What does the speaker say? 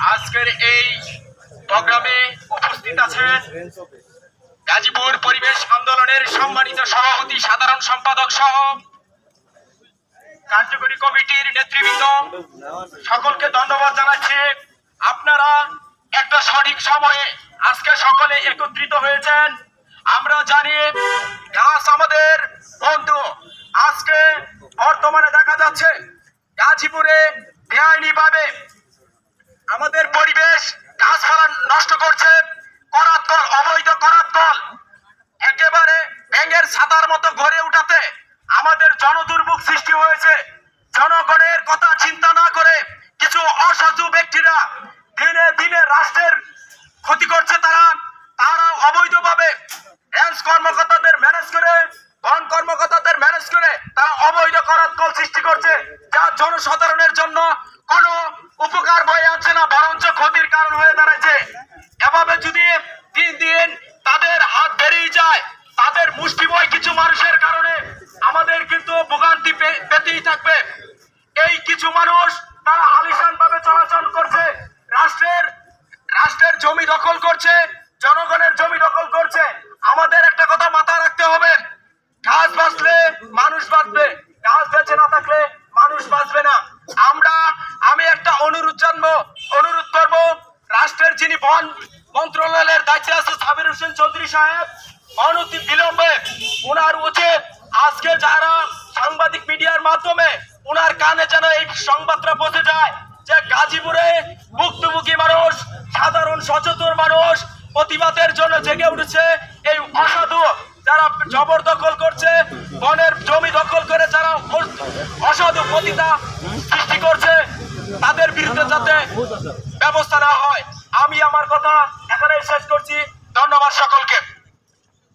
আজকের এই প্রোগ্রামে উপস্থিত আছেন গাজীপুর পরিবেশ আন্দোলনের সম্মানিত সভাপতি, সাধারণ সম্পাদক সহ কার্যকরী কমিটির নেতৃবৃন্দ। সকলকে ধন্যবাদ জানাচ্ছি। আপনারা একটা সঠিক সময়ে আজকে সকলে একত্রিত হয়েছেন। আমরা জানি গাছ আমাদের বন্ধু। আজকে বর্তমানে দেখা যাচ্ছে গাজীপুরে বেআইনিভাবে আমাদের পরিবেশ গাছপালা নষ্ট করছে। করাতকল, অবৈধ করাতকল একেবারে ব্যাঙের ছাতার মতো গড়ে উঠাতে আমাদের জনদুর্ভোগ সৃষ্টি হয়েছে। জনগণের কথা চিন্তা না করে কিছু অসাধু ব্যক্তিরা দিনে দিনে রাষ্ট্রের ক্ষতি করছে। তারা অবৈধভাবে রেঞ্জ কর্মকর্তাদের ম্যানেজ করে, বন কর্মকর্তাদের ম্যানেজ করে তারা অবৈধ করাতকল সৃষ্টি করছে, যা জনসাধারণের জন্য কোনো উপকার বয়ে আনছে না, বরঞ্চ ক্ষতির কারণ হয়ে দাঁড়াচ্ছে। এভাবে যদি দিন দিন তাদের হাত বেরিয়ে যায়, তাদের মুষ্টিময় কিছু মানুষের কারণে আমাদের কিন্তু ভোগান্তি পেতেই থাকবে। এই কিছু মানুষ তারা আলিশান ভাবে চলাচল করছে, রাষ্ট্রের জমি দখল করছে, জনগণের জমি দখল করছে। আমাদের একটা কথা মাথায় রাখতে হবে, গাছ বাঁচলে মানুষ বাঁচবে, গাছ বেঁচে না থাকলে মানুষ বাঁচবে না। আমি একটা অনুরোধ করব, রাষ্ট্রের যিনি বন মন্ত্রণালয়ের দায়িত্বে আছে সাবির হোসেন চৌধুরী সাহেব, অনতি বিলম্বে ওনার উচিত আজকে যারা সাংবাদিক মিডিয়ার মাধ্যমে ওনার কানে যেন এই সংবাদটা পৌঁছে যায় যে গাজীপুরে ভুক্তভোগী মানুষ, সাধারণ সচেতন মানুষ প্রতিবাদের জন্য জেগে উঠেছে। এই অসাধু যারা জবরদখল করছে, বনের জমি দখল করে যারা অসাধু পতিতা সৃষ্টি করছে, তাদের বিরুদ্ধে যাতে ব্যবস্থা নেওয়া হয়। আমি আমার কথা এখানেই শেষ করছি। ধন্যবাদ সকলকে।